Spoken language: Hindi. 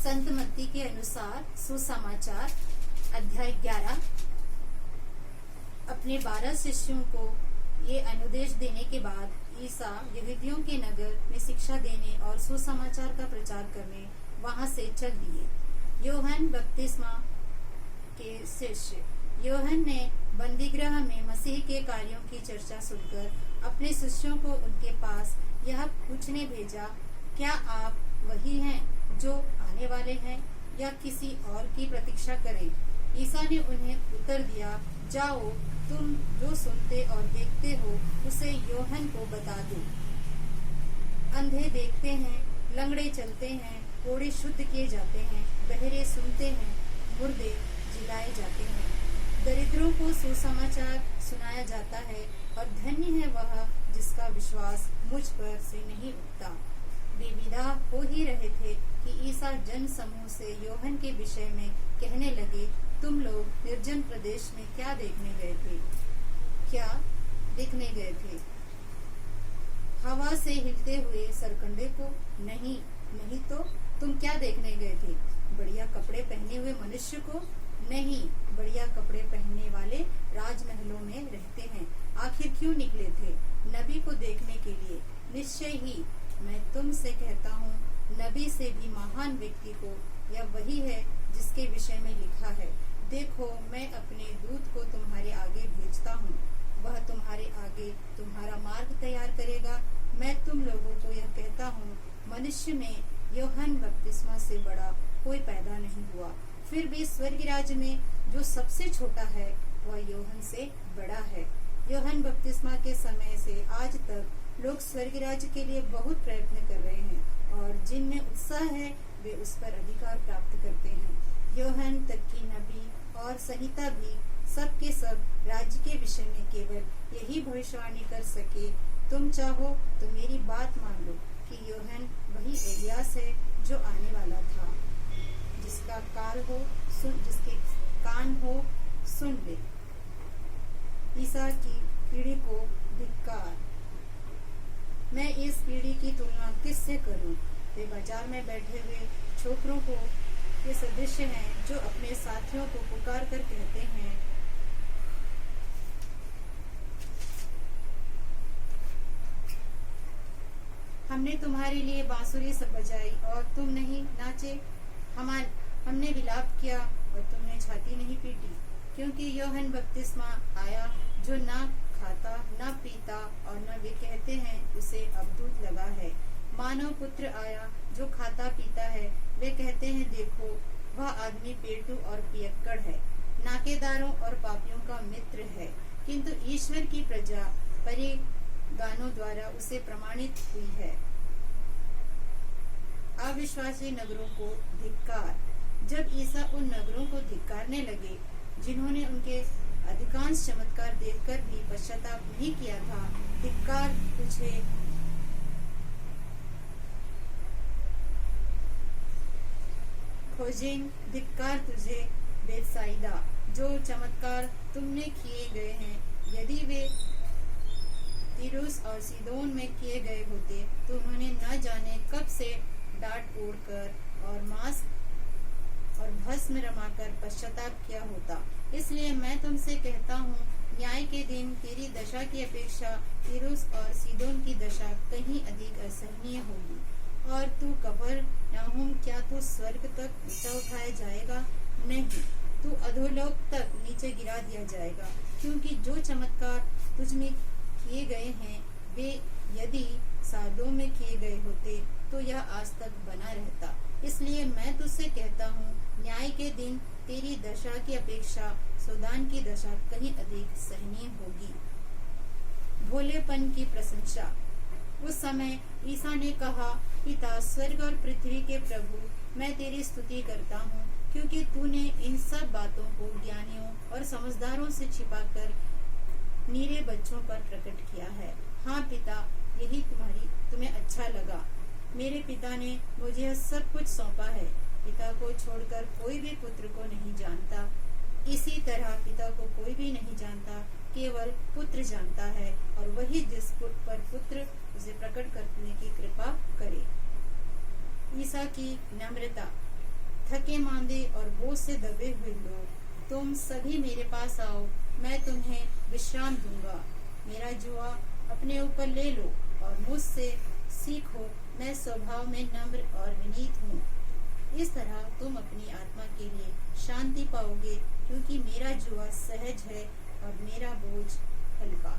संत मत्ती के अनुसार सुसमाचार अध्याय 11। अपने 12 शिष्यों को ये अनुदेश देने के बाद ईसा यहूदियों के नगर में शिक्षा देने और सुसमाचार का प्रचार करने वहां से चल दिए। योहन बपतिस्मा के शिष्य योहन ने बंदीगृह में मसीह के कार्यों की चर्चा सुनकर अपने शिष्यों को उनके पास यह पूछने भेजा, क्या आप वही हैं जो आने वाले हैं या किसी और की प्रतीक्षा करें? ईसा ने उन्हें उत्तर दिया, जाओ, तुम जो सुनते और देखते हो उसे योहन को बता दो। अंधे देखते हैं, लंगड़े चलते हैं, कोढ़े शुद्ध किए जाते हैं, बहरे सुनते हैं, मुर्दे जिलाए जाते हैं, दरिद्रों को सुसमाचार सुनाया जाता है और धन्य है वह जिसका विश्वास मुझ पर से नहीं उठता। वे विदा हो ही रहे थे कि ईसा जन समूह से योहन के विषय में कहने लगे, तुम लोग निर्जन प्रदेश में क्या देखने गए थे? क्या देखने गए थे? हवा से हिलते हुए सरकंडे को? नहीं तो तुम क्या देखने गए थे? बढ़िया कपड़े पहने हुए मनुष्य को? नहीं, बढ़िया कपड़े पहनने वाले राजमहलों में रहते हैं। आखिर क्यों निकले थे? नबी को देखने के लिए। निश्चय ही मैं तुमसे कहता हूँ, नबी से भी महान व्यक्ति को यह वही है जिसके विषय में लिखा है, देखो मैं अपने दूत को तुम्हारे आगे भेजता हूँ, वह तुम्हारे आगे तुम्हारा मार्ग तैयार करेगा। मैं तुम लोगों को यह कहता हूँ, मनुष्य में योहन बपतिस्मा से बड़ा कोई पैदा नहीं हुआ। फिर भी स्वर्ग राज्य में जो सबसे छोटा है वह योहन से बड़ा है। योहन बपतिस्मा के समय से आज तक लोग स्वर्ग राज्य के लिए बहुत प्रयत्न कर रहे हैं और जिनमें उत्साह है वे उस पर अधिकार प्राप्त करते हैं। योहन तक की नबी और संहिता भी सब के सब राज्य के विषय में केवल यही भविष्यवाणी कर सके। तुम चाहो तो मेरी बात मान लो कि योहन वही एलियास है जो आने वाला था। जिसका काल हो सुन, जिसके कान हो सुन ले। ईसा की पीढ़ी को धिक्कार। मैं इस पीढ़ी की तुलना किससे करूं? वे बाजार में बैठे हुए छोकरों को ये सदृश्य हैं जो अपने साथियों को पुकार कर कहते हैं, हमने तुम्हारे लिए बांसुरी सब बजाई और तुम नहीं नाचे, हमने विलाप किया और तुमने छाती नहीं पीटी। क्योंकि योहन बपतिस्मा आया जो ना खाता ना पीता और न वे कहते हैं उसे अबदूत लगा है। मानव पुत्र आया जो खाता पीता है, वे कहते हैं देखो वह आदमी पेटू और पियक्कड़ है, नाकेदारों और पापियों का मित्र है। किंतु ईश्वर की प्रजा परिगानों द्वारा उसे प्रमाणित हुई है। अविश्वासी नगरों को धिक्कार। जब ईसा उन नगरों को धिक्कारने लगे जिन्होंने उनके अधिकांश चमत्कार देखकर भी पश्चाताप नहीं किया था, धिक्कार तुझे खोजिन, धिक्कार तुझे बेतसाइदा, जो चमत्कार तुमने किए गए हैं यदि वे तीरुस और सीदोन में किए गए होते तो उन्होंने न जाने कब से डांट ओढ़कर और मांस और भस्म रमाकर पश्चाताप किया होता। इसलिए मैं तुमसे कहता हूँ, न्याय के दिन तेरी दशा की अपेक्षा तीरुस और सीदोन की दशा कहीं अधिक असहनीय होगी। और तू कफरनहूम, क्या तू स्वर्ग तक ऊंचा उठाया जाएगा? नहीं, तू अधोलोक तक नीचे गिरा दिया जाएगा। क्योंकि जो चमत्कार तुझ में किए गए हैं वे यदि सादोम में किए गए होते तो यह आज तक बना रहता। इसलिए मैं तुझसे कहता हूँ, न्याय के दिन तेरी दशा की अपेक्षा सोदान की दशा कहीं अधिक सहनीय होगी। भोलेपन की प्रशंसा। उस समय ईसा ने कहा, पिता स्वर्ग और पृथ्वी के प्रभु, मैं तेरी स्तुति करता हूँ क्योंकि तूने इन सब बातों को ज्ञानियों और समझदारों से छिपाकर नीरे बच्चों पर प्रकट किया है। हाँ पिता, यही तुम्हें अच्छा लगा। मेरे पिता ने मुझे यह सब कुछ सौंपा है। पिता को छोड़कर कोई भी पुत्र को नहीं जानता, इसी तरह पिता को कोई भी नहीं जानता, केवल पुत्र जानता है और वही जिस पर पुत्र उसे प्रकट करने की कृपा करे। ईसा की नम्रता। थके मांदे और बोझ से दबे हुए लोग, तुम सभी मेरे पास आओ, मैं तुम्हें विश्राम दूंगा। मेरा जुआ अपने ऊपर ले लो और मुझसे सीखो, मैं स्वभाव में नम्र और विनीत हूँ। इस तरह तुम अपनी आत्मा के लिए शांति पाओगे, क्योंकि मेरा जुआ सहज है और मेरा बोझ हल्का।